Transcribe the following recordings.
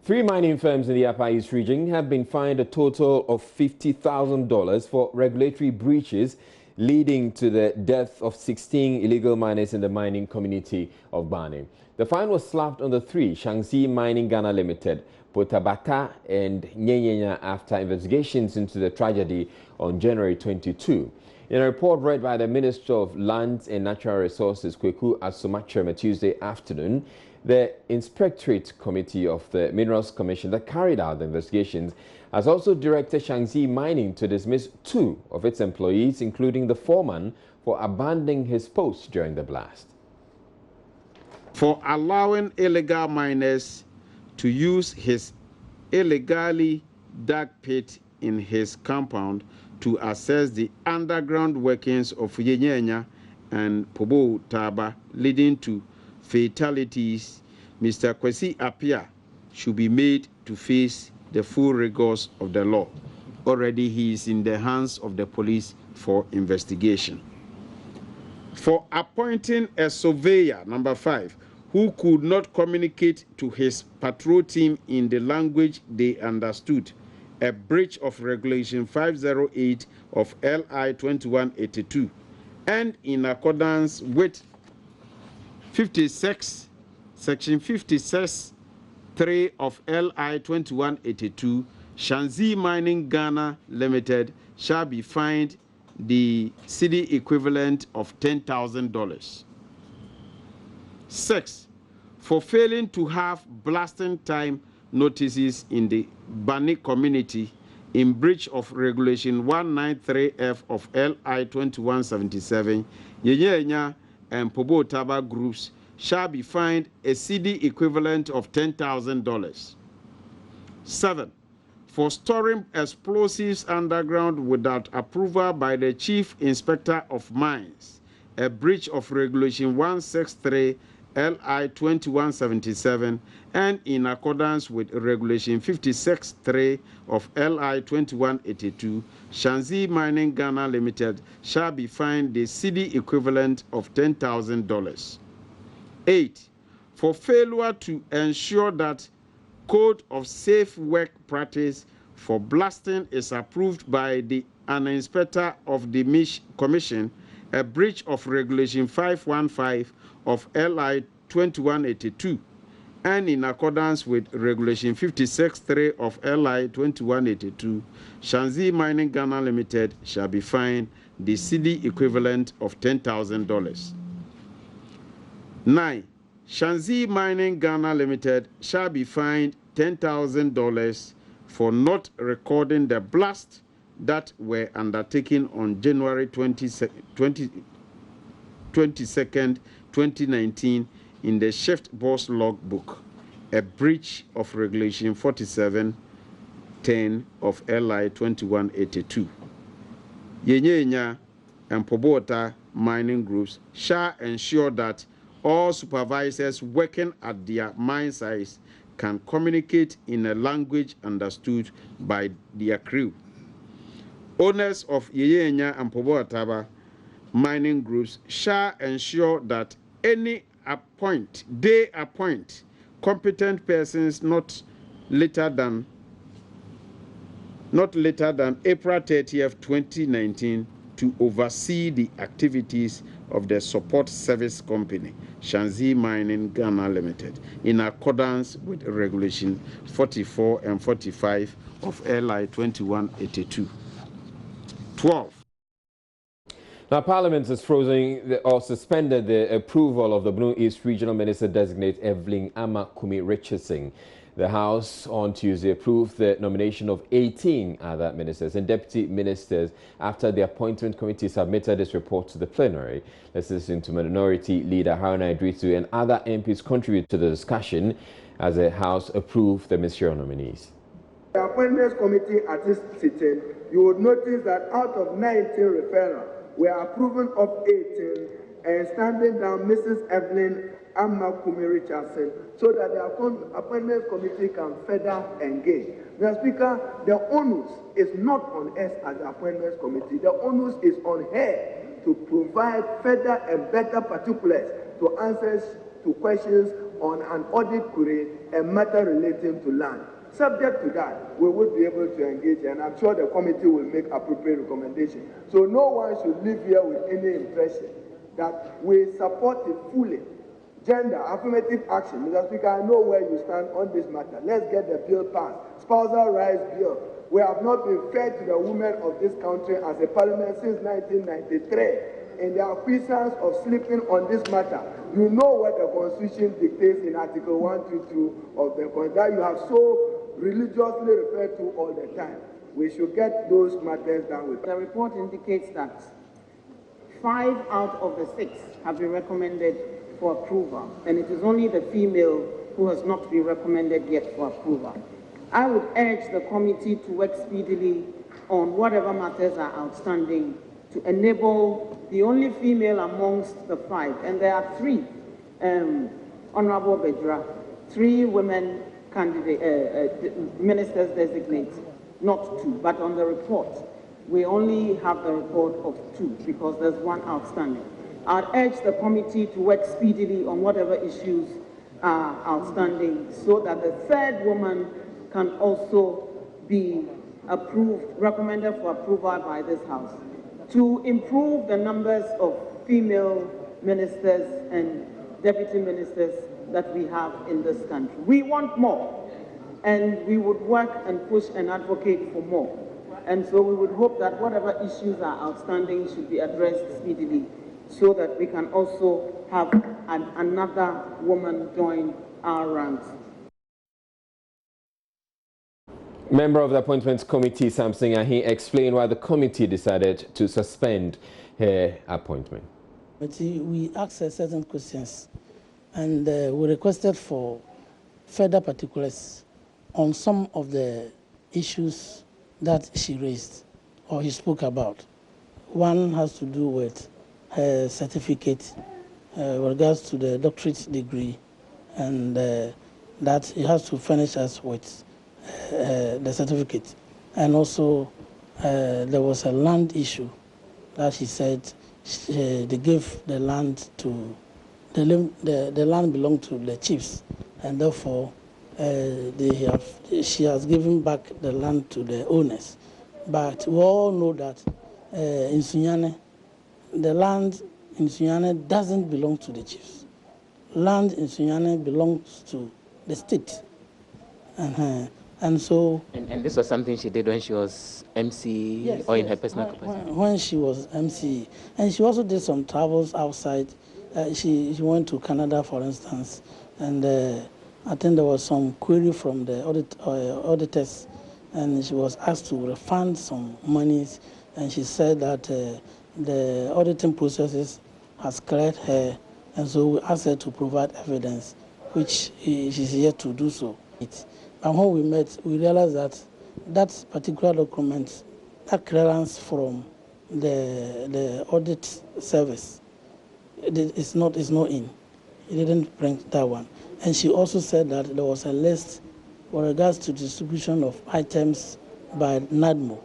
3 mining firms in the Upper East region have been fined a total of $50,000 for regulatory breaches, leading to the death of 16 illegal miners in the mining community of Bani. The fine was slapped on the 3, Shaanxi Mining Ghana Limited, Potabata and Nyenyenya, after investigations into the tragedy on January 22. In a report read by the Minister of Lands and Natural Resources, Kweku Asomachem, Tuesday afternoon, the Inspectorate Committee of the Minerals Commission that carried out the investigations has also directed Shaanxi Mining to dismiss 2 of its employees, including the foreman, for abandoning his post during the blast. For allowing illegal miners to use his illegally dug pit in his compound to assess the underground workings of Nyenyenya and Pobo Taba, leading to fatalities, Mr. Kwesi Appiah should be made to face the full rigors of the law. Already he is in the hands of the police for investigation. For appointing a surveyor, number 5, who could not communicate to his patrol team in the language they understood, a breach of Regulation 508 of LI 2182, and in accordance with Section 56(3) of LI 2182, Shaanxi Mining Ghana Limited shall be fined the cedi equivalent of $10,000. 6. For failing to have blasting time notices in the Bani community in breach of Regulation 193F of LI 2177, Nyenyenya and Pobo Taba groups shall be fined a cedi equivalent of $10,000. 7. For storing explosives underground without approval by the Chief Inspector of Mines, a breach of Regulation 163 LI 2177, and in accordance with Regulation 56(3) of LI 2182, Shaanxi Mining Ghana Limited shall be fined the cedi equivalent of $10,000. 8. For failure to ensure that Code of Safe Work Practice for blasting is approved by an inspector of the Commission, a breach of Regulation 515 of LI 2182, and in accordance with Regulation 56(3) of LI 2182, Shaanxi Mining Ghana Limited shall be fined the cedi equivalent of $10,000. 9. Shaanxi Mining Ghana Limited shall be fined $10,000 for not recording the blast that were undertaken on January 22nd, 2019 in the shift boss logbook, a breach of Regulation 47(10) of LI 2182. Nyenyenya and Pobota mining groups shall ensure that all supervisors working at their mine sites can communicate in a language understood by their crew. Owners of Nyenyenya and Pobota mining groups shall ensure that they appoint competent persons not later than April 30th, 2019, to oversee the activities of the support service company, Shaanxi Mining Ghana Limited, in accordance with Regulation 44 and 45 of LI 2182. 12. Now, Parliament has frozen or suspended the approval of the Blue East Regional Minister-designate Evelyn Amakumi Richardson. The House on Tuesday approved the nomination of 18 other ministers and deputy ministers after the appointment committee submitted its report to the plenary. Let's listen to Minority Leader Haruna Idrisu and other MPs contribute to the discussion as the House approved the ministerial nominees. The appointments committee at this sitting, you would notice that out of 19 referrals, we are approving of 18 and standing down Mrs. Evelyn Amakumi Richardson so that the appointments committee can further engage. Mr. Speaker, the onus is not on us as the appointments committee. The onus is on her to provide further and better particulars to answers to questions on an audit query a matter relating to land. Subject to that, we would be able to engage, and I'm sure the committee will make appropriate recommendations. So no one should leave here with any impression that we support it fully. Gender, affirmative action. Mr. Speaker, I know where you stand on this matter. Let's get the bill passed. Spousal rights bill. We have not been fair to the women of this country as a parliament since 1993. In the acquiescence of sleeping on this matter, you know what the Constitution dictates in Article 122 of the Constitution that you have so religiously referred to all the time. We should get those matters done with. The report indicates that 5 out of the 6 have been recommended for approval, and it is only the female who has not been recommended yet for approval. I would urge the committee to work speedily on whatever matters are outstanding to enable the only female amongst the 5, and there are 3, Honorable Bedra, 3 women ministers designate, not 2, but on the report, we only have the report of 2 because there's 1 outstanding. I'd urge the committee to work speedily on whatever issues are outstanding so that the 3rd woman can also be approved, recommended for approval by this House, to improve the numbers of female ministers and deputy ministers that we have in this country. We want more, and we would work and push and advocate for more. And so we would hope that whatever issues are outstanding should be addressed speedily so that we can also have another woman join our ranks. Member of the Appointments Committee, Samson Ahi, explained why the committee decided to suspend her appointment. We asked her certain questions, and we requested for further particulars on some of the issues that she raised or he spoke about. One has to do with her certificate with regards to the doctorate degree, and that he has to furnish us with the certificate. And also there was a land issue that she said they gave the land to the land belonged to the chiefs, and therefore she has given back the land to the owners. But we all know that in Sunyane, the land in Sunyane doesn't belong to the chiefs. Land in Sunyane belongs to the state. And so... And this was something she did when she was MC, yes, or in her personal capacity? When she was MC. And she also did some travels outside. She went to Canada, for instance, and I think there was some query from the auditors, and she was asked to refund some monies, and she said that the auditing processes has cleared her, and so we asked her to provide evidence, which she's yet to do so. And when we met, we realized that that particular document, that clearance from the audit service, it's not in. It didn't bring that one. And she also said that there was a list with regards to distribution of items by NADMO.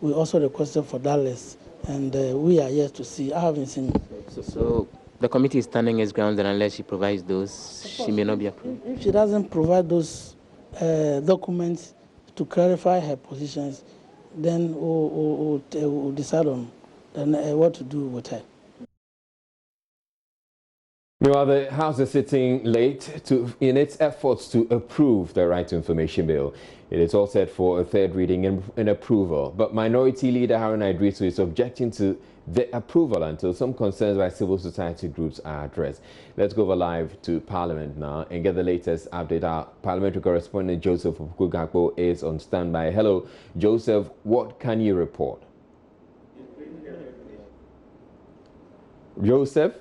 We also requested for that list, and we are yet to see. I haven't seen. So the committee is standing its ground that unless she provides those, she may not be approved. If she doesn't provide those documents to clarify her positions, then we'll decide on what to do with her. Meanwhile, the House is sitting late in its efforts to approve the Right to Information Bill. It is all set for a 3rd reading and approval. But Minority Leader Harun Idrisu is objecting to the approval until some concerns by civil society groups are addressed. Let's go over live to Parliament now and get the latest update. Our parliamentary correspondent Joseph Okada is on standby. Hello, Joseph. What can you report? Joseph?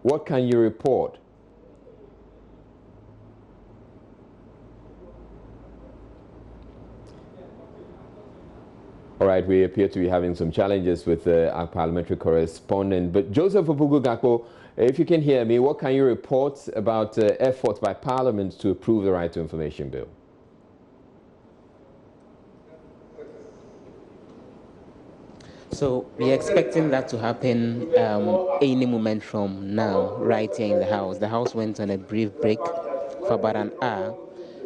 What can you report? All right, we appear to be having some challenges with our parliamentary correspondent. But Joseph Okada, if you can hear me, what can you report about efforts by Parliament to approve the Right to Information Bill? So we're expecting that to happen any moment from now, right here in the House. The House went on a brief break for about an hour,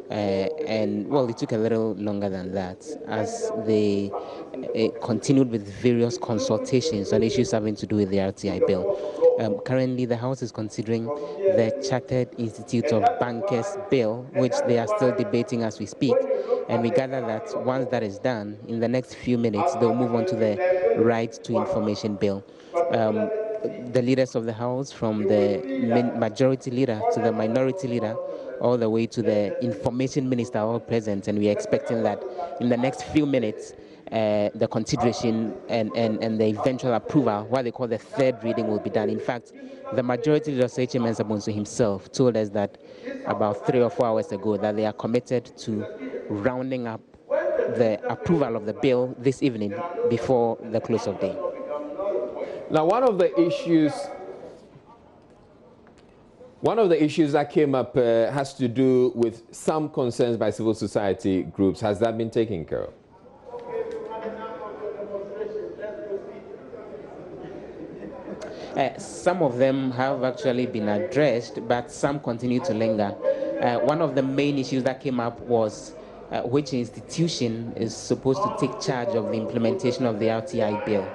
and well, it took a little longer than that as they continued with various consultations on issues having to do with the RTI bill. Currently, the House is considering the Chartered Institute of Bankers bill, which they are still debating as we speak. And we gather that once that is done, in the next few minutes, they'll move on to the Right to Information bill. The leaders of the House, from the majority leader to the minority leader, all the way to the information minister, are all present. And we're expecting that in the next few minutes, the consideration and the eventual approval, what they call the third reading, will be done. In fact, the majority leader, H.M. Ensabonso himself, told us that about 3 or 4 hours ago that they are committed to rounding up the approval of the bill this evening before the close of day. Now, one of the issues that came up has to do with some concerns by civil society groups. Has that been taken care of? Some of them have actually been addressed, but some continue to linger. One of the main issues that came up was which institution is supposed to take charge of the implementation of the RTI bill.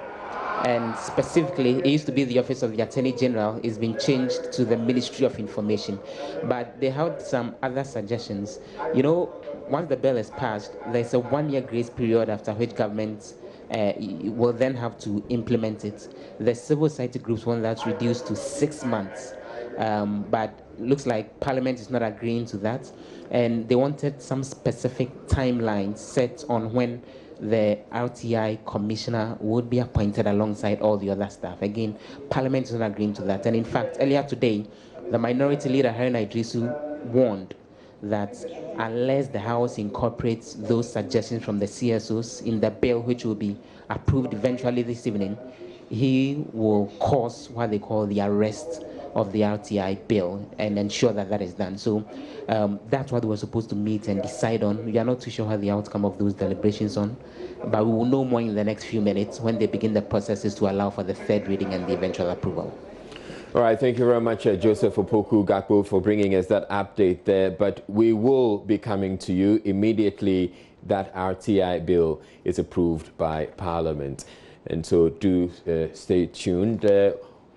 And specifically, it used to be the Office of the Attorney General. It's been changed to the Ministry of Information. But they had some other suggestions. You know, once the bill is passed, there's a 1-year grace period after which government will then have to implement it. The civil society groups want that reduced to 6 months. But looks like Parliament is not agreeing to that. And they wanted some specific timelines set on when the RTI commissioner would be appointed alongside all the other staff. Again, Parliament is not agreeing to that. And in fact, earlier today, the minority leader, Haruna Idrisu, warned that unless the House incorporates those suggestions from the CSOs in the bill, which will be approved eventually this evening, he will cause what they call the arrest of the RTI bill and ensure that that is done. So that's what we were supposed to meet and decide on. We are not too sure how the outcome of those deliberations on, but we will know more in the next few minutes when they begin the processes to allow for the third reading and the eventual approval. All right, thank you very much, Joseph Opoku Gakpo, for bringing us that update there. But we will be coming to you immediately that RTI bill is approved by Parliament. And so do stay tuned.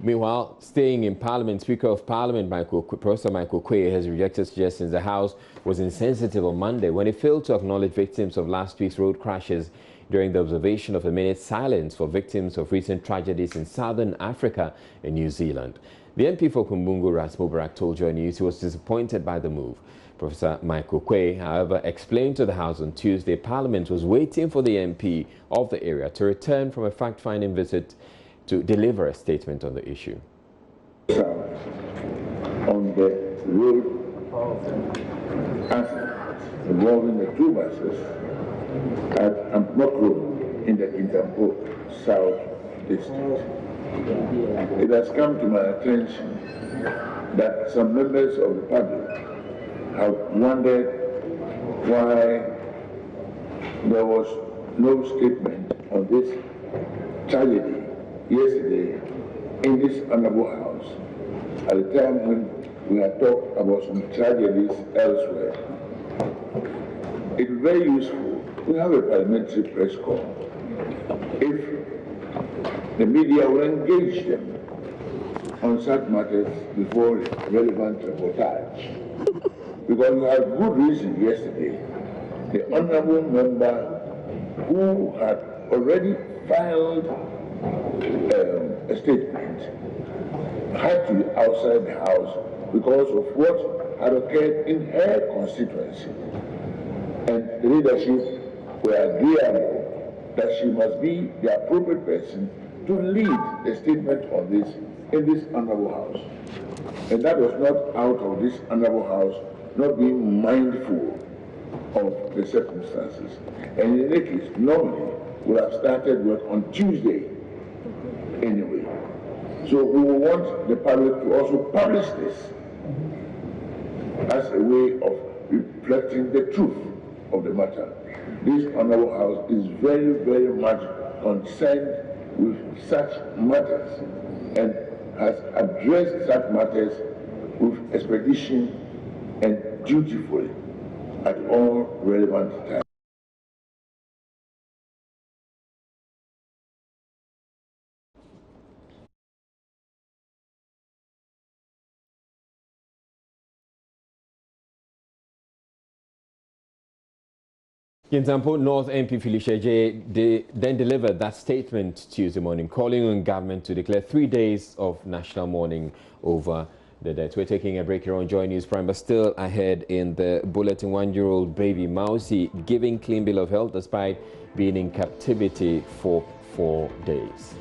Meanwhile, staying in Parliament, Speaker of Parliament Professor Michael Quay has rejected suggestions the House was insensitive on Monday when it failed to acknowledge victims of last week's road crashes during the observation of a minute's silence for victims of recent tragedies in southern Africa and New Zealand. The MP for Kumbungu, Ras Mubarak, told JoyNews he was disappointed by the move. Professor Michael Quay, however, explained to the House on Tuesday Parliament was waiting for the MP of the area to return from a fact-finding visit to deliver a statement on the issue. On the road accident involving the 2 buses at Ampok Road in the Intampo South District. It has come to my attention that some members of the public have wondered why there was no statement on this tragedy yesterday in this honorable House at the time when we had talked about some tragedies elsewhere. It's very useful. We have a parliamentary press call. If the media will engage them on such matters before relevant reportage. Because we had good reason yesterday. The honorable member who had already filed a statement had to be outside the House because of what had occurred in her constituency. And the leadership were agreeable that she must be the appropriate person to lead the statement on this in this honorable House. And that was not out of this honorable House not being mindful of the circumstances. And in any case, normally we have started work on Tuesday anyway. So we will want the public to also publish this as a way of reflecting the truth of the matter. This honorable House is very, very much concerned with such matters and has addressed such matters with expedition and dutifully at all relevant times. Kintampo North MP Felicia J then delivered that statement Tuesday morning, calling on government to declare 3 days of national mourning over the death. We're taking a break here on JoyNews Prime, but still ahead in the bulletin, 1-year-old baby Mausi giving clean bill of health despite being in captivity for 4 days.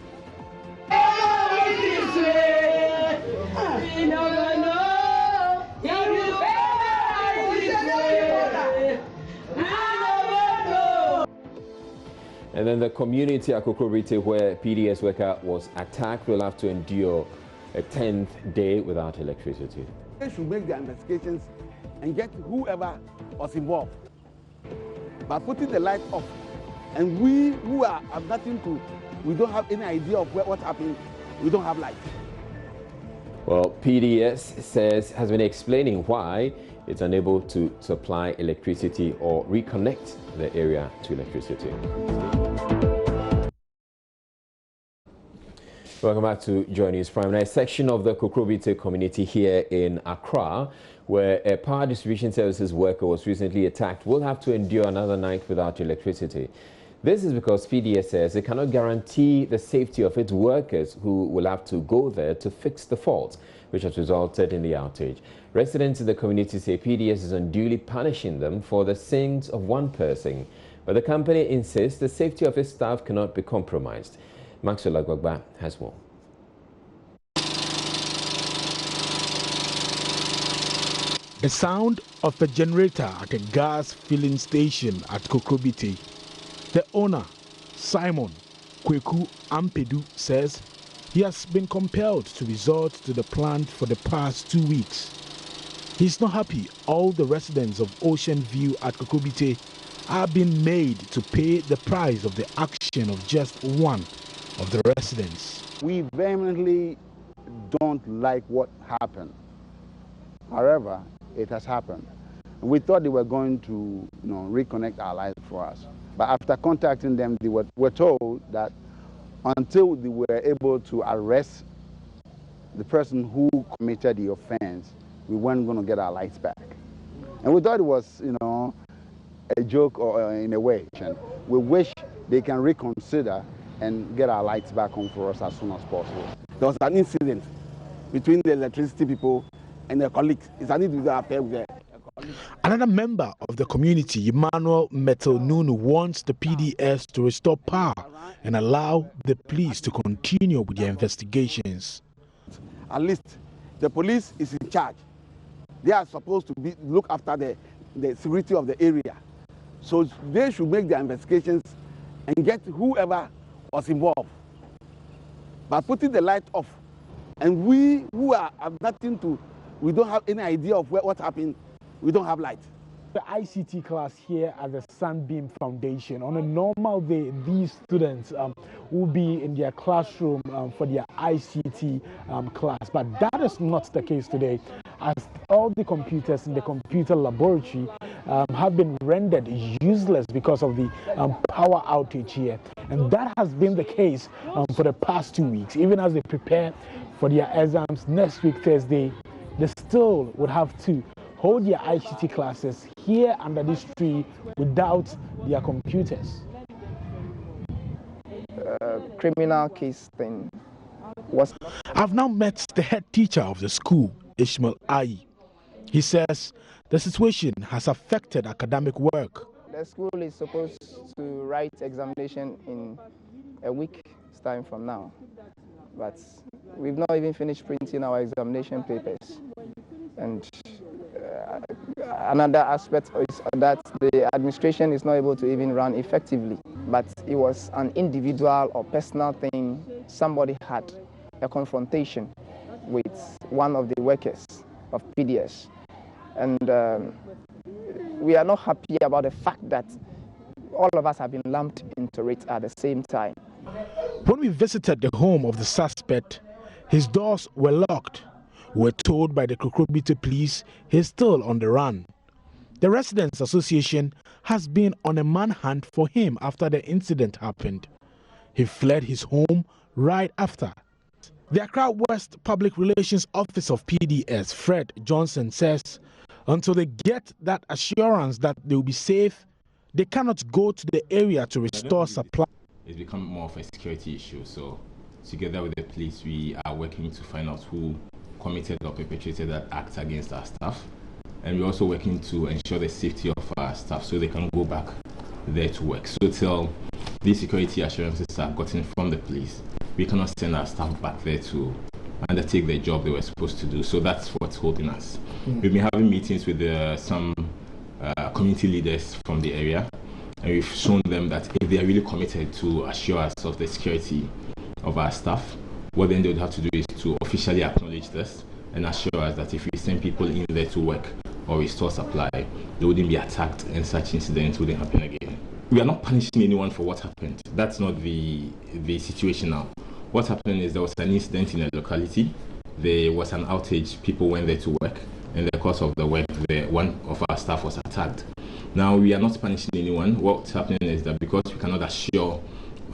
And then the community at Kokorite, where PDS worker was attacked, will have to endure a 10th day without electricity. They should make their investigations and get whoever was involved. By putting the light off, and we who have nothing to, we don't have any idea of what happened, we don't have light. Well, PDS has been explaining why it's unable to supply electricity or reconnect the area to electricity. Welcome back to JoyNews Prime. Now, a section of the Kokrobite community here in Accra, where a power distribution services worker was recently attacked, will have to endure another night without electricity. This is because PDS says it cannot guarantee the safety of its workers who will have to go there to fix the fault, which has resulted in the outage. Residents in the community say PDS is unduly punishing them for the sins of one person, but the company insists the safety of its staff cannot be compromised. Maxwell Agbagba has more. The sound of a generator at a gas filling station at Kokrobite. The owner, Simon Kweku Ampedu, says he has been compelled to resort to the plant for the past 2 weeks. He's not happy all the residents of Ocean View at Kokrobite are being made to pay the price of the action of just one of the residents. We vehemently don't like what happened. However, it has happened. We thought they were going to reconnect our lives for us. But after contacting them, they were told that until they were able to arrest the person who committed the offense, we weren't going to get our lights back. And we thought it was, a joke or in a way. We wish they can reconsider and get our lights back on for us as soon as possible. There was an incident between the electricity people and their colleagues. It's an incident there. Another member of the community, Emmanuel Metal Nunu, wants the PDS to restore power and allow the police to continue with their investigations. At least the police is in charge. They are supposed to look after the security of the area. So they should make their investigations and get whoever was involved. By putting the light off, and we who have nothing to, we don't have any idea of what happened, we don't have light. The ICT class here at the Sunbeam Foundation. On a normal day, these students will be in their classroom for their ICT class, but that is not the case today, as all the computers in the computer laboratory have been rendered useless because of the power outage here. And that has been the case for the past 2 weeks. Even as they prepare for their exams next week, Thursday, they still would have to hold their ICT classes here under this tree without their computers. Criminal case thing was... I've now met the head teacher of the school, Ishmael Ayi. He says the situation has affected academic work. The school is supposed to write examination in a week's time from now, but we've not even finished printing our examination papers. And another aspect is that the administration is not able to even run effectively. But it was an individual or personal thing. Somebody had a confrontation with one of the workers of PDS. And we are not happy about the fact that all of us have been lumped into it at the same time. When we visited the home of the suspect, his doors were locked. We were told by the Kukrobite police he's still on the run. The Residents Association has been on a manhunt for him after the incident happened. He fled his home right after. The Accra West Public Relations Office of PDS, Fred Johnson, says until they get that assurance that they will be safe, they cannot go to the area to restore supply. It's become more of a security issue, so together with the police, we are working to find out who committed or perpetrated that act against our staff. And we're also working to ensure the safety of our staff so they can go back there to work. So till these security assurances are gotten from the police, we cannot send our staff back there to undertake the job they were supposed to do. So that's what's holding us. We've been having meetings with some community leaders from the area, and we've shown them that if they are really committed to assure us of the security of our staff, what then they would have to do is to officially acknowledge this and assure us that if we send people in there to work or restore supply, they wouldn't be attacked and such incidents wouldn't happen again. We are not punishing anyone for what happened. That's not the situation now. What happened is there was an incident in a locality. There was an outage. People went there to work. In the course of the work, one of our staff was attacked. Now, we are not punishing anyone. What's happening is that because we cannot assure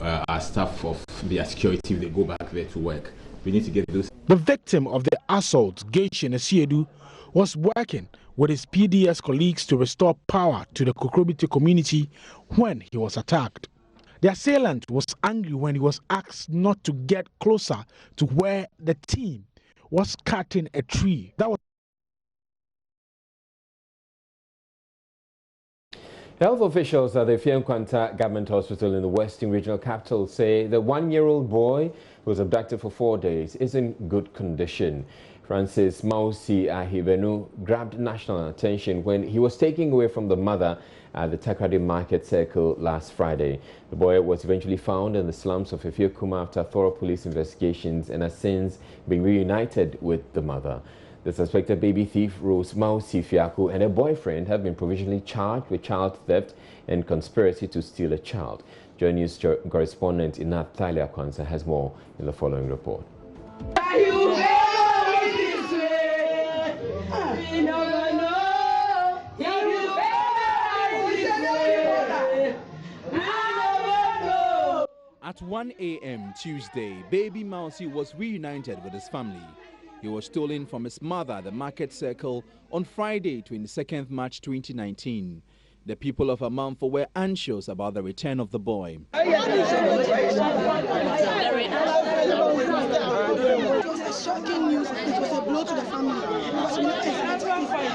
our staff of their security if they go back there to work, we need to get those. The victim of the assault, Geishin Esiedu, was working with his PDS colleagues to restore power to the Kukrobite community when he was attacked. The assailant was angry when he was asked not to get closer to where the team was cutting a tree. That was Health officials at the Fiankwanta Government Hospital in the Western Regional Capital say the one-year-old boy who was abducted for 4 days is in good condition. Francis Mausi Ahibenu grabbed national attention when he was taken away from the mother at the Takrady Market Circle last Friday. The boy was eventually found in the slums of Efiekuma after thorough police investigations and has since been reunited with the mother. The suspected baby thief, Rose Mausi Fiaku, and her boyfriend have been provisionally charged with child theft and conspiracy to steal a child. JoyNews correspondent Inat Thalia Kwanza has more in the following report. At 1 a.m. Tuesday, baby Mausi was reunited with his family. He was stolen from his mother at the Market Circle on Friday, 22nd March 2019. The people of Amanfo were anxious about the return of the boy. It was a shocking news. It was a blow to the family.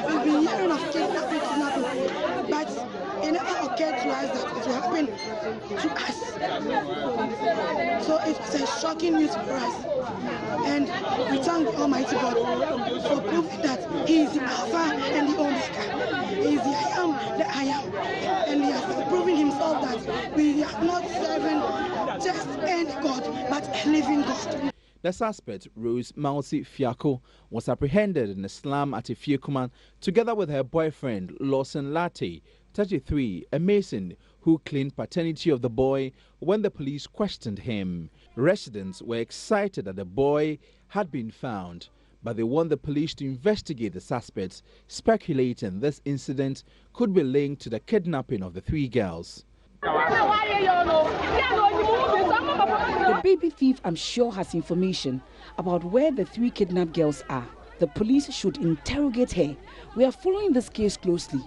We've been hearing of kidnapping, but it never occurred to us that it will happen to us. So it was a shocking news for us. And we thank Almighty God for proving that He is the Alpha and the Omega. He is the I am. And He has proven Himself that we are not serving just any God, but a living God. The suspect, Rose Mausi Fiako, was apprehended in a slum at Efiekuma together with her boyfriend, Lawson Latte, 33, a mason who claimed paternity of the boy when the police questioned him. Residents were excited that the boy had been found, but they want the police to investigate the suspects, speculating this incident could be linked to the kidnapping of the 3 girls. The baby thief, I'm sure, has information about where the 3 kidnapped girls are. The police should interrogate her. We are following this case closely.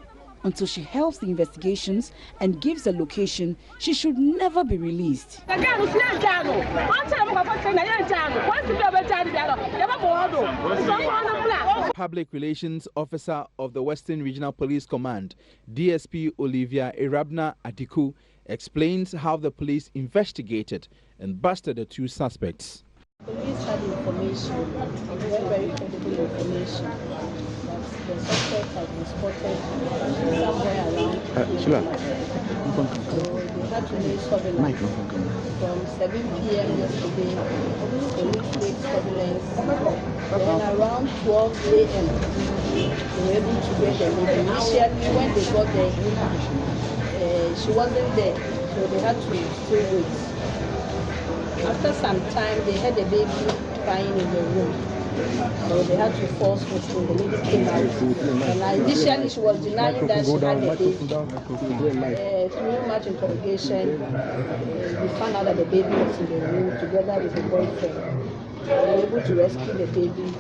Until she helps the investigations and gives a location, she should never be released. Public Relations Officer of the Western Regional Police Command, DSP Olivia Irabna Adiku, explains how the police investigated and busted the 2 suspects. Police had information, very credible information, that the suspect had been spotted somewhere around. So they had to make surveillance. From 7 p.m. yesterday, police made surveillance. Then around 12 a.m., they were able to get the lady. Initially, when they got there, she wasn't there, so they had to still wait. After some time, they had a baby crying in the room. So they had to force him. The lady came out. And initially she was denying that she had a baby. Through much interrogation, we found out that the baby was in the room together with the boyfriend. We were able to rescue the baby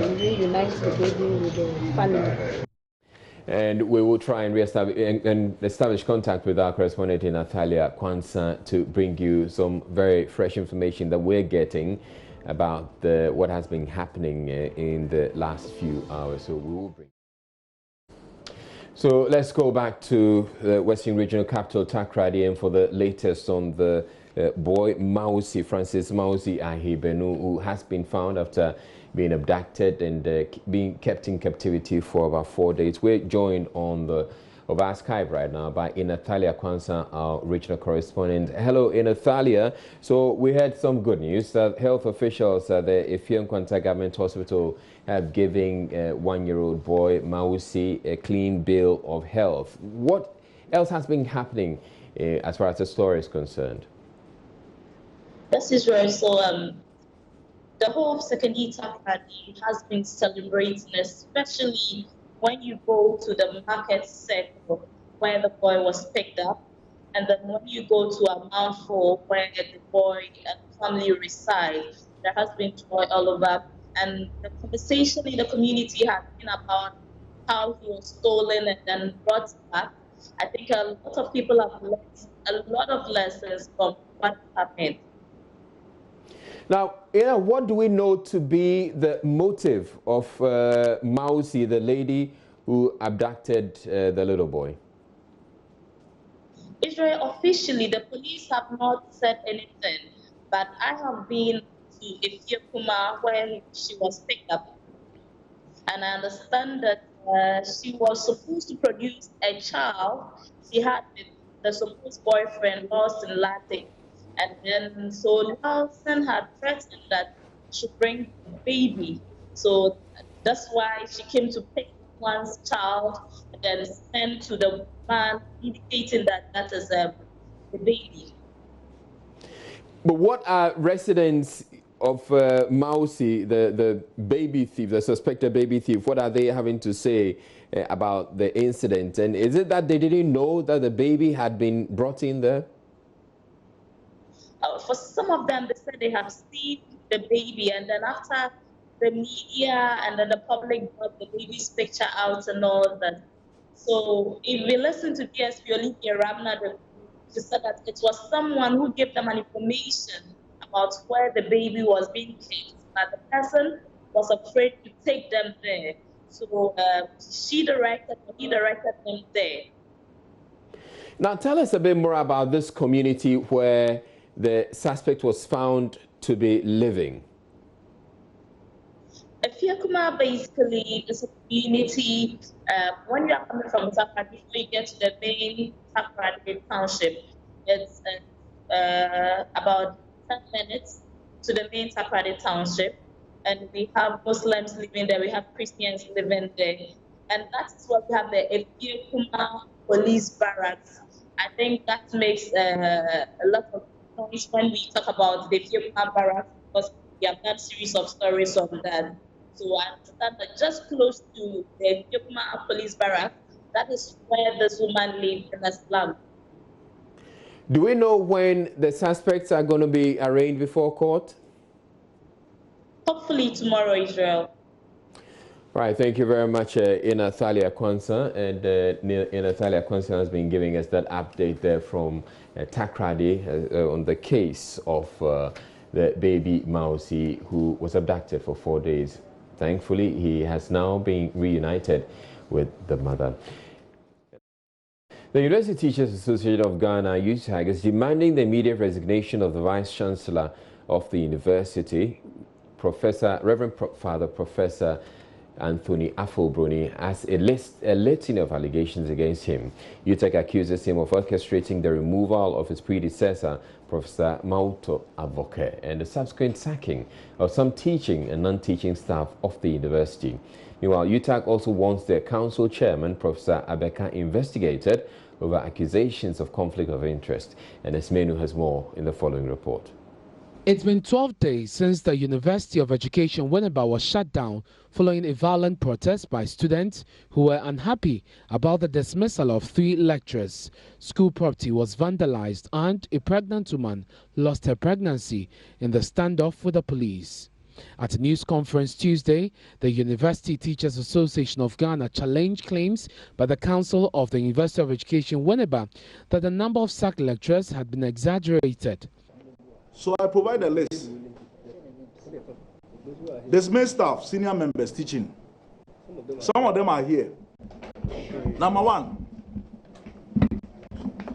and reunite the baby with the family. And we will try and establish contact with our correspondent in Natalia Kwanza to bring you some very fresh information that we're getting about what has been happening in the last few hours. So we will bring. So let's go back to the Western Regional Capital, Takoradi, and for the latest on the boy Mausi, Francis Mausi Ahibenu, who has been found after being abducted and being kept in captivity for about 4 days. We're joined on over Skype right now by Natalia Kwanza, our regional correspondent. Hello, Natalia. So we had some good news that health officials at the Effiong Kwanta Government Hospital have given a 1-year-old boy Mausi a clean bill of health. What else has been happening as far as the story is concerned? This is right. So the whole secondary Takoradi has been celebrating, especially when you go to the market circle where the boy was picked up, and then when you go to a mouthful where the boy and family reside, there has been joy all over. And the conversation in the community has been about how he was stolen and then brought back. I think a lot of people have learned a lot of lessons from what happened. Now, what do we know to be the motive of Mausi, the lady who abducted the little boy? Israel, officially, the police have not said anything, but I have been to Effiong where she was picked up, and I understand that she was supposed to produce a child she had with the supposed boyfriend, Lawson Latte. And then, so Lawson had threatened that she bring the baby. So that's why she came to pick one's child and then send to the man, indicating that that is the baby. But what are residents of Mausi, the baby thief, the suspected baby thief, what are they having to say about the incident? And is it that they didn't know that the baby had been brought in there? For some of them, they said they have seen the baby, and then after the media and then the public got the baby's picture out and all that. So if we listen to DSP Olivia Ramna, she said that it was someone who gave them an information about where the baby was being kept, but the person was afraid to take them there. So he directed them there. Now tell us a bit more about this community where the suspect was found to be living. Effiong basically is a community. When you are coming from Takoradi, before you get to the main Takoradi township, it's about 10 minutes to the main Takoradi township. And we have Muslims living there, we have Christians living there. And that is what we have the Effiong police barracks. I think that makes a lot of noise when we talk about the Effiong barracks, because we have done a series of stories on that. So I understand that just close to the Effiong police barracks, that is where this woman lived in a slum. Do we know when the suspects are going to be arraigned before court? Hopefully tomorrow, Israel. Right, thank you very much, Natalia Kwanza. And Natalia Kwanza has been giving us that update there from Takoradi on the case of the baby Mausi who was abducted for 4 days. Thankfully, he has now been reunited with the mother. The University Teachers Association of Ghana, UTAG, is demanding the immediate resignation of the Vice Chancellor of the university, Reverend Father Professor Anthony Afol-Broni, as a litany of allegations against him. UTAG accuses him of orchestrating the removal of his predecessor, Professor Mauto Avoke, and the subsequent sacking of some teaching and non-teaching staff of the university. Meanwhile, UTAG also wants the council chairman, Professor Abeka, investigated over accusations of conflict of interest. And Esmenu has more in the following report. It's been 12 days since the University of Education Winneba was shut down following a violent protest by students who were unhappy about the dismissal of 3 lecturers. School property was vandalized and a pregnant woman lost her pregnancy in the standoff with the police. At a news conference Tuesday, the University Teachers Association of Ghana challenged claims by the Council of the University of Education Winneba that the number of sacked lecturers had been exaggerated. So I provide a list. Dismissed staff, senior members teaching. Some of them are here. Number 1,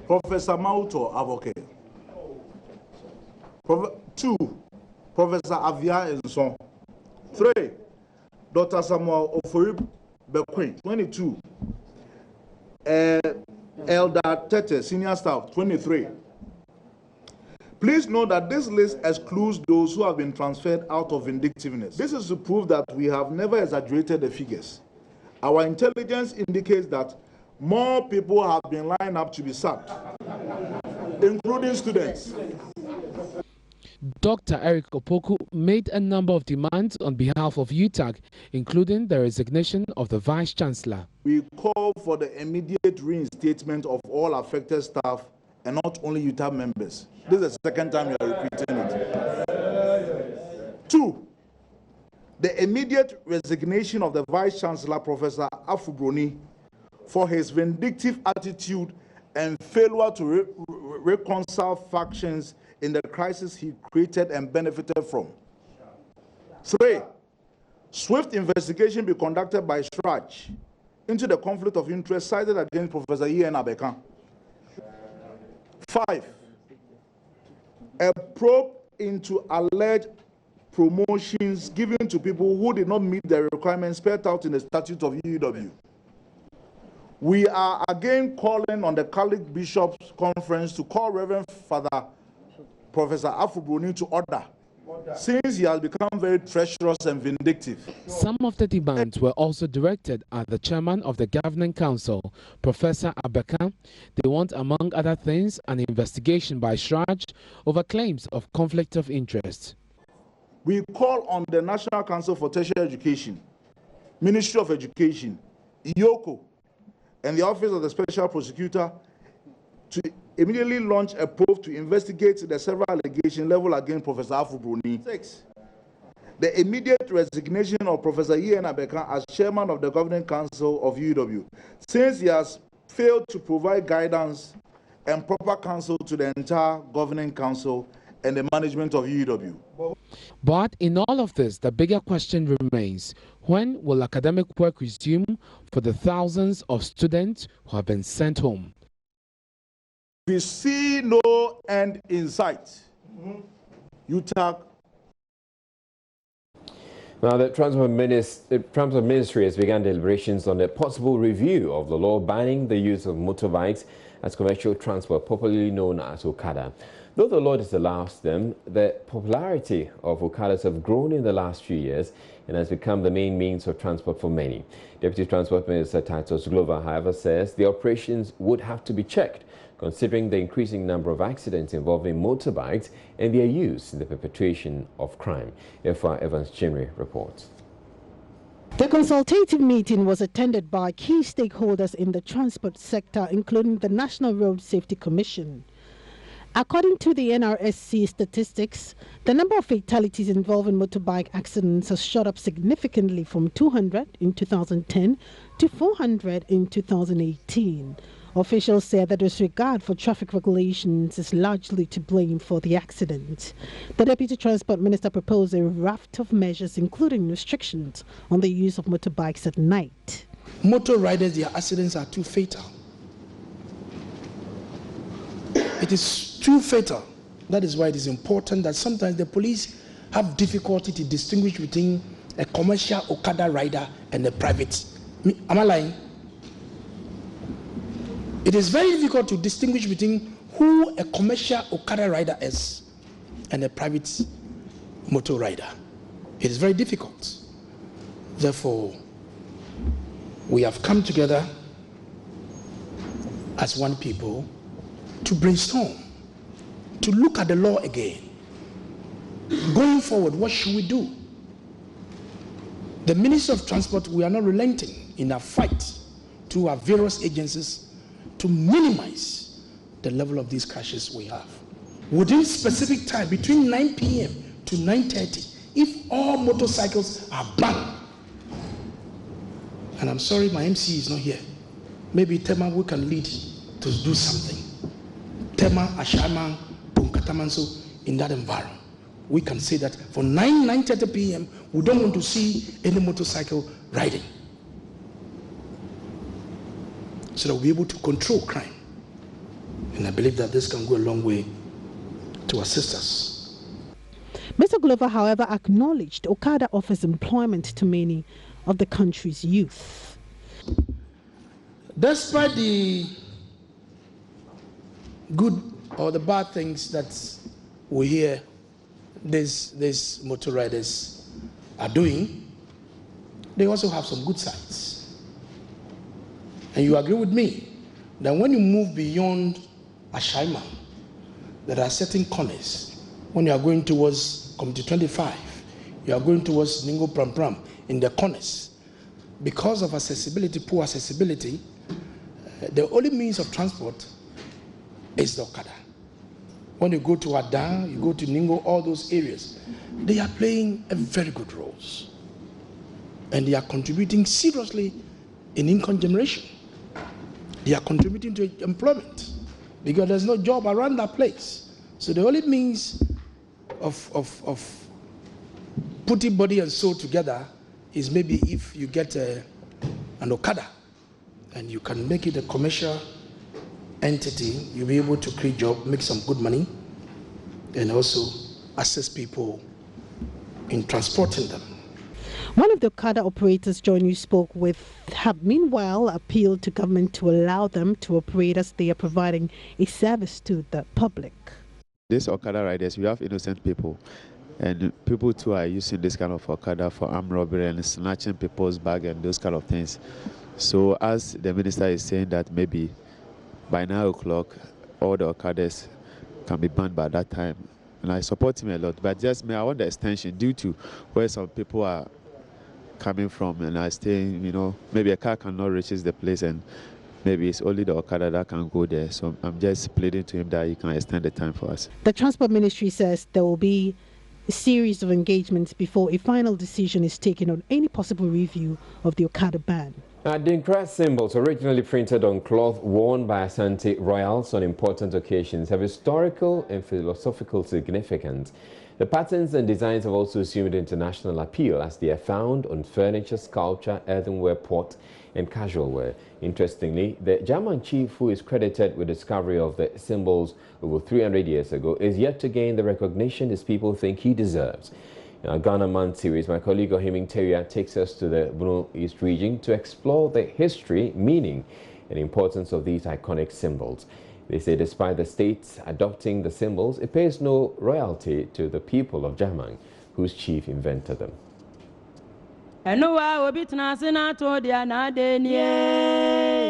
Professor Mauto, advocate. 2, Professor Avia Enson. 3, Dr. Samuel Ofori Bequin, 22. Elder Tete, senior staff, 23. Please note that this list excludes those who have been transferred out of vindictiveness. This is to prove that we have never exaggerated the figures. Our intelligence indicates that more people have been lined up to be sacked, including students. Dr. Eric Opoku made a number of demands on behalf of UTAG, including the resignation of the Vice-Chancellor. We call for the immediate reinstatement of all affected staff and not only UTAG members. This is the second time you are repeating it. 2, the immediate resignation of the Vice-Chancellor, Professor Afubroni, for his vindictive attitude and failure to reconcile factions in the crisis he created and benefited from. 3, swift investigation be conducted by SRAJ into the conflict of interest cited against Professor Ian Abekan. 5, a probe into alleged promotions given to people who did not meet the requirements spelled out in the statute of UW. We are again calling on the Catholic Bishops' Conference to call Reverend Father Professor Afubroni to order, since he has become very treacherous and vindictive. Some of the demands were also directed at the chairman of the Governing Council, Professor Abekan. They want, among other things, an investigation by SRAJ over claims of conflict of interest. We call on the National Council for Tertiary Education, Ministry of Education, IOCO, and the Office of the Special Prosecutor to immediately launch a probe to investigate the several allegations leveled against Professor Afubroni. 6, the immediate resignation of Professor Ian Abekan as chairman of the Governing Council of UW, since he has failed to provide guidance and proper counsel to the entire Governing Council and the management of UW. But in all of this, the bigger question remains: when will academic work resume for the thousands of students who have been sent home? We see no end in sight. UTAG. Now, the Transport Ministry has begun deliberations on a possible review of the law banning the use of motorbikes as commercial transport, popularly known as Okada. Though the law disallows them, the popularity of Okadas have grown in the last few years and has become the main means of transport for many. Deputy Transport Minister Titus Glover, however, says the operations would have to be checked, considering the increasing number of accidents involving motorbikes and their use in the perpetration of crime. Effa Evans-Chinri reports. The consultative meeting was attended by key stakeholders in the transport sector, including the National Road Safety Commission. According to the NRSC statistics, the number of fatalities involving motorbike accidents has shot up significantly from 200 in 2010 to 400 in 2018. Officials say that disregard for traffic regulations is largely to blame for the accident. The Deputy Transport Minister proposed a raft of measures, including restrictions on the use of motorbikes at night. Motor riders, their accidents are too fatal. It is too fatal. That is why it is important that sometimes the police have difficulty to distinguish between a commercial Okada rider and a private. Am I lying? It is very difficult to distinguish between who a commercial Okada rider is and a private motor rider. It is very difficult. Therefore, we have come together as one people to brainstorm, to look at the law again, Going forward, what should we do? The Ministry of Transport, we are not relenting in our fight through our various agencies to minimize the level of these crashes we have. Within specific time, between 9 p.m. to 9:30, if all motorcycles are banned, and I'm sorry my MC is not here, maybe Tema we can lead to do something. Tema, Ashaman, Punkatamanso, in that environment. We can say that for 9:30 p.m., we don't want to see any motorcycle riding. So that we'll be able to control crime. And I believe that this can go a long way to assist us. Mr. Glover, however, acknowledged Okada offers employment to many of the country's youth. Despite the good or the bad things that we hear these motor riders are doing, they also have some good sides. And you agree with me that when you move beyond Ashaima, there are certain corners. When you are going towards Committee 25, you are going towards Ningo Pram Pram, in the corners. Because of accessibility, poor accessibility, the only means of transport is the Okada. When you go to Adan, you go to Ningo, all those areas, they are playing a very good roles. And they are contributing seriously in income generation. They are contributing to employment because there's no job around that place. So the only means of putting body and soul together is maybe if you get an Okada and you can make it a commercial entity, you'll be able to create job, make some good money, and also assist people in transporting them. One of the Okada operators JoyNews spoke with have meanwhile appealed to government to allow them to operate as they are providing a service to the public. These Okada riders, we have innocent people, and people too are using this kind of Okada for armed robbery and snatching people's bag and those kind of things. So as the minister is saying that maybe by 9 o'clock, all the Okadas can be banned by that time. And I support him a lot, but just I want the extension due to where some people are coming from and I stay, maybe a car cannot reach the place and maybe it's only the Okada that can go there. So I'm just pleading to him that he can extend the time for us. The Transport Ministry says there will be a series of engagements before a final decision is taken on any possible review of the Okada ban. Adinkra symbols originally printed on cloth worn by Asante royals on important occasions have historical and philosophical significance. The patterns and designs have also assumed international appeal as they are found on furniture, sculpture, earthenware, pot and casual wear. Interestingly, the German chief who is credited with the discovery of the symbols over 300 years ago is yet to gain the recognition his people think he deserves. In our Ghana Man series, my colleague Ohiming Teria takes us to the Bono East region to explore the history, meaning and importance of these iconic symbols. They say despite the states adopting the symbols, it pays no royalty to the people of Jamang, whose chief invented them.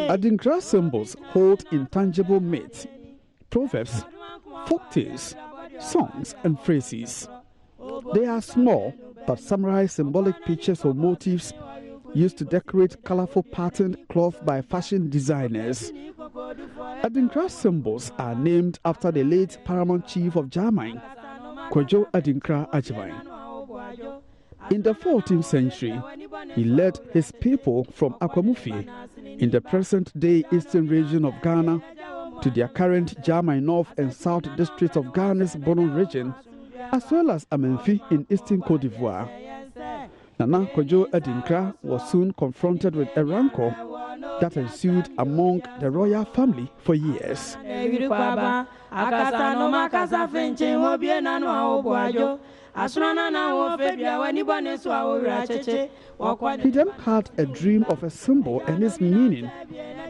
Adinkra symbols hold intangible myths, proverbs, folktales, songs and phrases. They are small but summarize symbolic pictures or motifs used to decorate colorful patterned cloth by fashion designers. Adinkra symbols are named after the late paramount chief of Jamang, Kojo Adinkra Ajiman. In the 14th century, he led his people from Akwamufi in the present-day eastern region of Ghana to their current Jamang North and South districts of Ghana's Bono region, as well as Amenfi in eastern Côte d'Ivoire. Nana Kojo Adinkra was soon confronted with a rancor that ensued among the royal family for years. He then had a dream of a symbol and its meaning,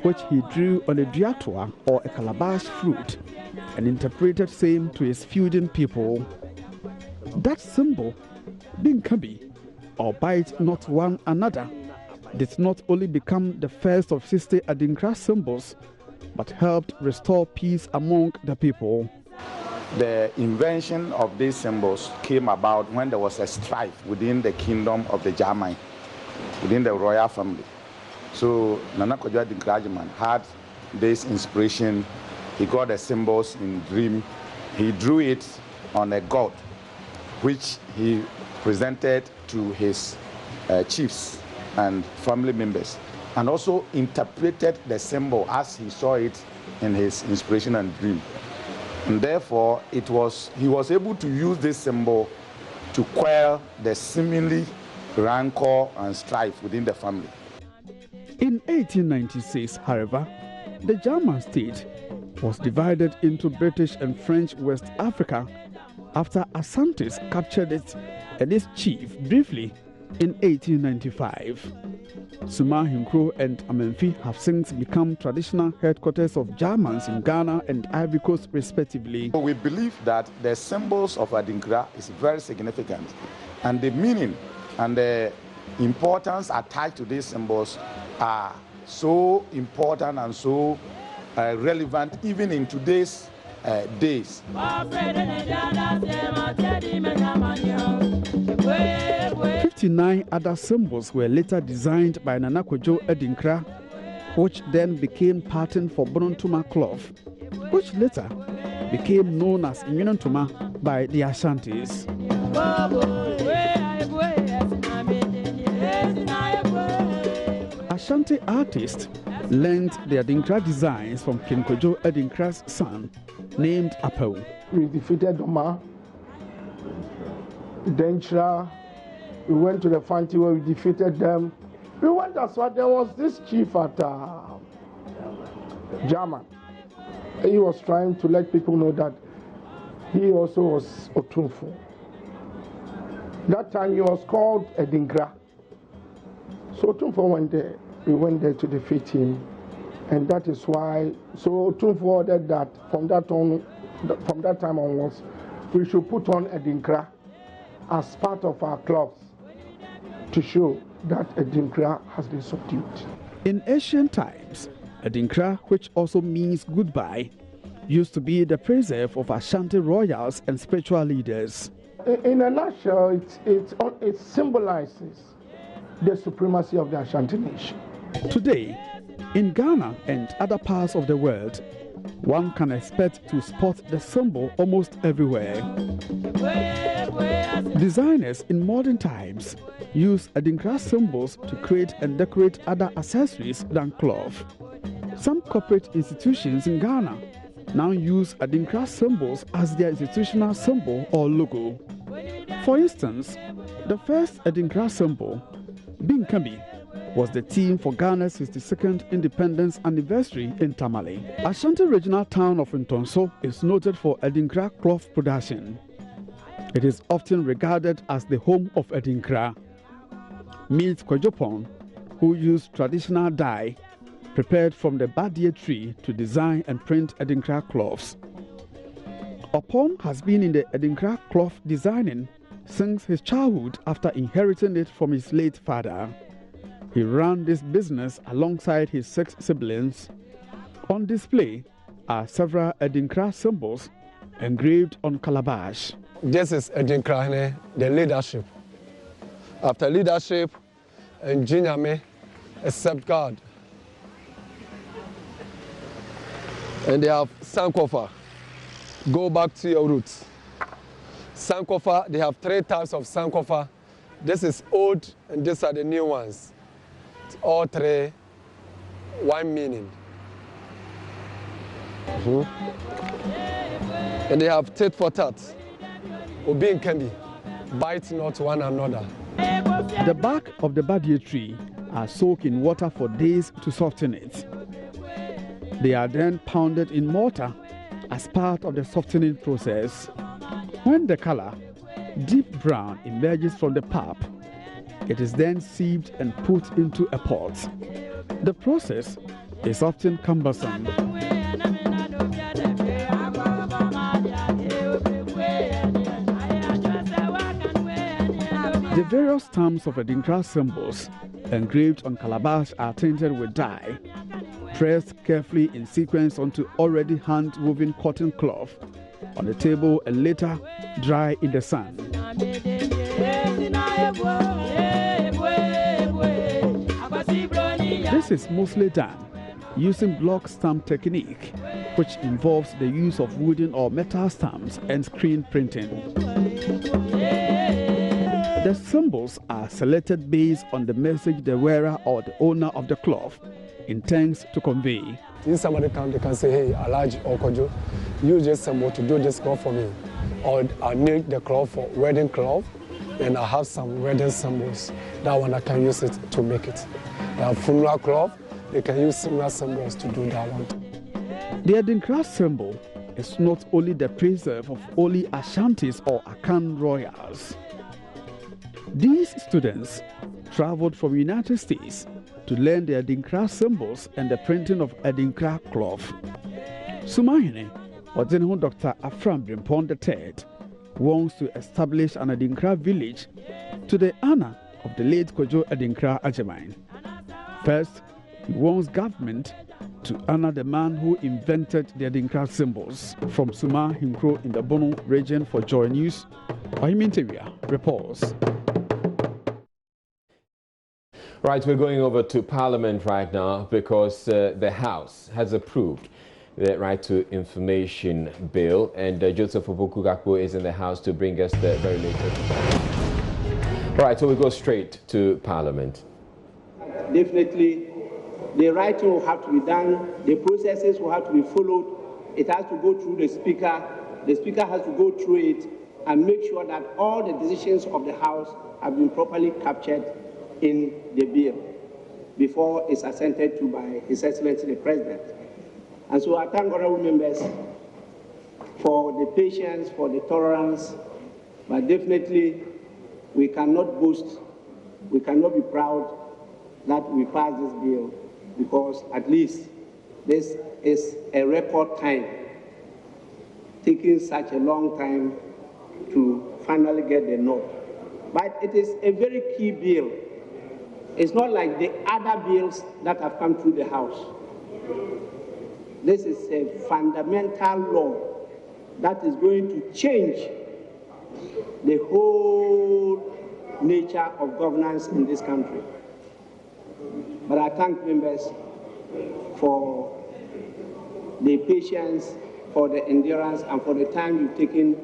which he drew on a diatua or a calabash fruit and interpreted same to his feuding people. That symbol, Binkabi, albeit not one another, did not only become the first of 60 Adinkra symbols, but helped restore peace among the people. The invention of these symbols came about when there was a strife within the kingdom of the German, within the royal family. So Nana Kodwo Adinkra had this inspiration. He got the symbols in dream. He drew it on a god, which he presented to his chiefs and family members, and also interpreted the symbol as he saw it in his inspiration and dream. And therefore, he was able to use this symbol to quell the seemingly rancor and strife within the family. In 1896, however, the German state was divided into British and French West Africa after Asantes captured it and its chief briefly in 1895. Suma, Hinkro, and Amenfi have since become traditional headquarters of Germans in Ghana and Ivory Coast, respectively. We believe that the symbols of Adinkra is very significant, and the meaning and the importance attached to these symbols are so important and so relevant even in today's days. 59 other symbols were later designed by Nana Kodwo Adinkra, which then became patterned for Brontoma cloth, which later became known as Immunontoma by the Ashantis. Ashanti artists learned the Adinkra designs from King Kodwo Adinkra's son, named Apo. We defeated Doma, Denchra. We went to the Fanti where we defeated them. We went as far. There was this chief at German. He was trying to let people know that he also was Otumfo. That time he was called Adinkra. So Otumfo went there. We went there to defeat him, and that is why. So Otumfo ordered that from that time onwards, we should put on Adinkra as part of our cloths to show that Adinkra has been subdued. In ancient times, Adinkra, which also means goodbye, used to be the preserve of Ashanti royals and spiritual leaders. In a nutshell, it symbolizes the supremacy of the Ashanti nation. Today, in Ghana and other parts of the world, one can expect to spot the symbol almost everywhere. Designers in modern times use Adinkra symbols to create and decorate other accessories than cloth. Some corporate institutions in Ghana now use Adinkra symbols as their institutional symbol or logo. For instance, the first Adinkra symbol, Binkambi, was the theme for Ghana's 62nd independence anniversary in Tamale. Ashanti regional town of Ntonso is noted for Adinkra cloth production. It is often regarded as the home of Adinkra. Meet Kwajopon, who used traditional dye prepared from the badie tree to design and print Adinkra cloths. Opon has been in the Adinkra cloth designing since his childhood after inheriting it from his late father. He ran this business alongside his 6 siblings. On display are several Adinkra symbols engraved on calabash. This is Adinkra, the leadership. After leadership, engineer except God. And they have Sankofa. Go back to your roots. Sankofa, they have 3 types of Sankofa. This is old and these are the new ones. All 3, one meaning. And they have tit for tat. Obi and Kendi, bite not one another. The bark of the badie tree are soaked in water for days to soften it. They are then pounded in mortar as part of the softening process. When the color, deep brown, emerges from the pulp, it is then sieved and put into a pot. The process is often cumbersome. The various stamps of Adinkra symbols engraved on calabash are tinted with dye, pressed carefully in sequence onto already hand-woven cotton cloth, on the table and later dry in the sun. This is mostly done using block stamp technique, which involves the use of wooden or metal stamps and screen printing. The symbols are selected based on the message the wearer or the owner of the cloth intends to convey. If somebody comes, they can say, hey, Alhaji Okojo, use this symbol to do this cloth for me. Or I need the cloth for wedding cloth, and I have some wedding symbols. That one I can use it to make it. Funeral cloth, they can use similar symbols to do that one. The Adinkra symbol is not only the preserve of only Ashantis or Akan royals. These students traveled from United States to learn the Adinkra symbols and the printing of Adinkra cloth. Sumahine, Odinho Dr. Afram Brimpon III, wants to establish an Adinkra village to the honor of the late Kojo Adinkra Ajamine. First, he wants government to honor the man who invented the Adinkra symbols. From Suma Hinkro in the Bono region for Joy News, Parliamentary reports. Right, we're going over to Parliament right now because the House has approved the Right to Information Bill, and Joseph Obokugakpo is in the House to bring us the very latest. All right, so we go straight to Parliament. Definitely, the writing will have to be done, the processes will have to be followed, it has to go through the Speaker has to go through it and make sure that all the decisions of the House have been properly captured in the bill before it's assented to by His Excellency the President. And so I thank honorable members for the patience, for the tolerance, but definitely we cannot boast, we cannot be proud that we passed this bill, because at least this is a record time, taking such a long time to finally get the nod. But it is a very key bill. It's not like the other bills that have come through the House. This is a fundamental law that is going to change the whole nature of governance in this country. But I thank members for the patience, for the endurance, and for the time you've taken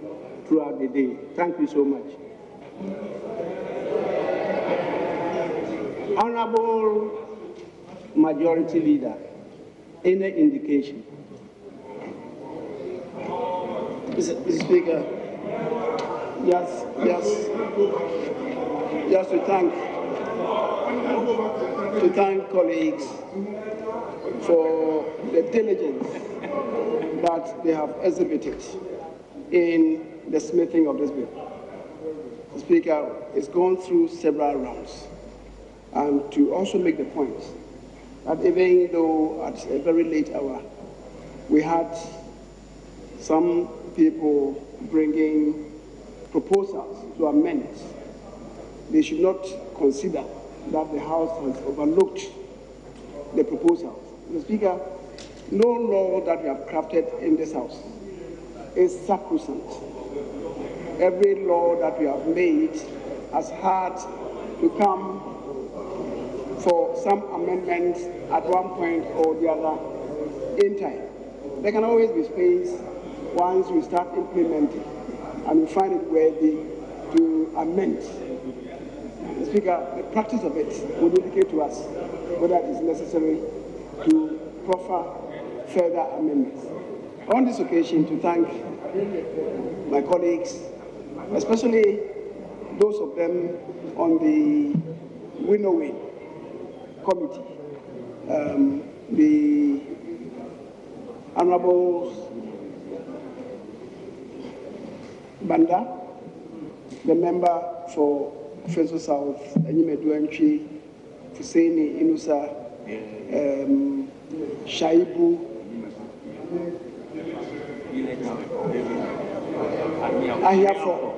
throughout the day. Thank you so much. Honorable Majority Leader, any indication? Mr. Speaker, just to thank colleagues for the diligence that they have exhibited in the smithing of this bill. The Speaker, it's gone through several rounds. And to also make the point that even though at a very late hour we had some people bringing proposals to amend, they should not consider that the House has overlooked the proposals. Mr. Speaker, no law that we have crafted in this House is sacrosanct. Every law that we have made has had to come for some amendments at one point or the other in time. There can always be space once we start implementing and we find it worthy to amend. Mr. Speaker, the practice of it will indicate to us whether it is necessary to proffer further amendments. On this occasion, to thank my colleagues, especially those of them on the Winnowing Committee, the Honorable Banda, the member for Fenso South, Anyimedu Entry, Fuseni Inusa, Shaibu, Ahiafo,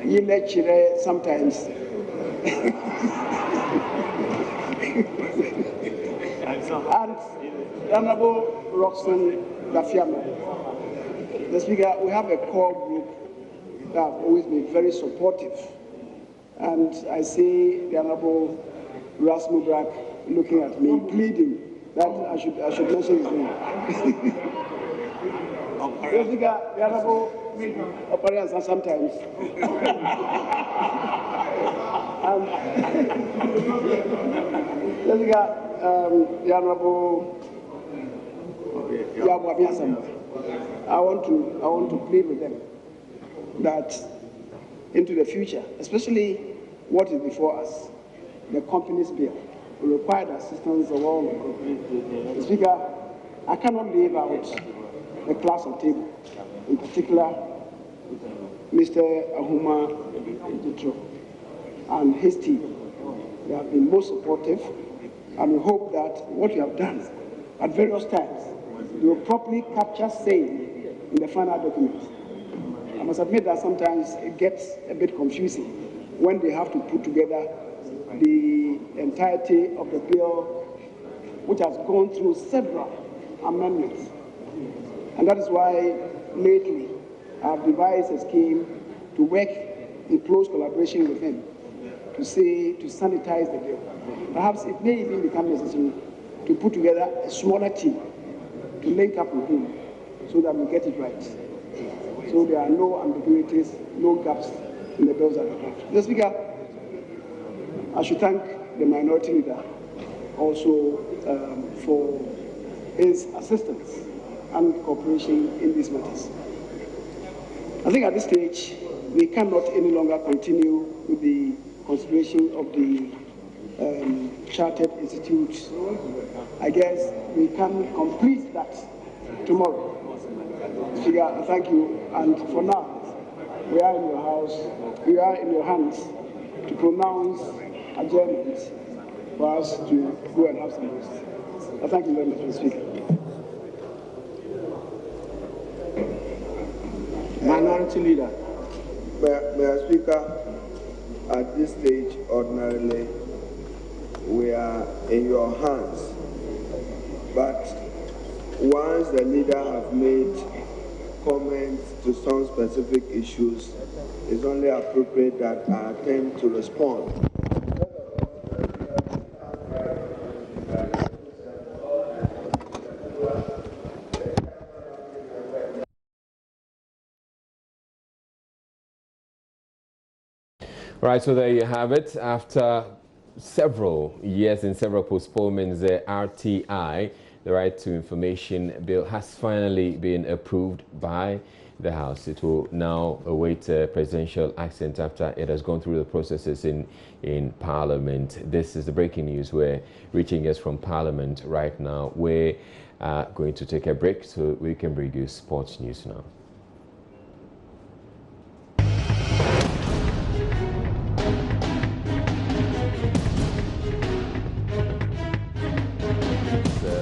Yile Chire sometimes. And Honorable Roxanne Dafiama. Mr. Speaker, we have a core group that have always been very supportive. And I see the Honorable Ras Mubrak looking at me, pleading that I should mention his name. Mr. Speaker, the Honorable Okada sometimes. Mr. Speaker, the Honorable I want to plead with them that into the future, especially what is before us, the companies bill will require the assistance of all. Mr. Speaker, I cannot leave out the class of table, in particular Mr. Ahuma Dutro and his team. They have been most supportive, and we hope that what we have done at various times, we will properly capture saying in the final document. I must admit that sometimes it gets a bit confusing when they have to put together the entirety of the bill, which has gone through several amendments. And that is why lately I've devised a scheme to work in close collaboration with him to sanitize the bill. Perhaps it may even become necessary to put together a smaller team to link up with him so that we get it right. So there are no ambiguities, no gaps in the bills that we draft. Mr. Speaker, I should thank the minority leader also for his assistance and cooperation in these matters. I think at this stage, we cannot any longer continue with the consideration of the chartered institutes. I guess we can complete that tomorrow. Speaker, thank you. And for now, we are in your house, we are in your hands to pronounce adjournment for us to go and have some rest. Thank you very much, Mr. Speaker. Minority Leader. Mr. Speaker, at this stage, ordinarily, we are in your hands. But once the leader have made comments to some specific issues, it's only appropriate that I attempt to respond. Right, so there you have it. After several years and several postponements, the RTI, the Right to Information Bill, has finally been approved by the House. It will now await presidential assent after it has gone through the processes in Parliament. This is the breaking news. We're reaching us from Parliament right now. We're going to take a break so we can bring you sports news now.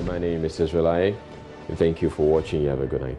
My name is Israel. Thank you for watching. You have a good night.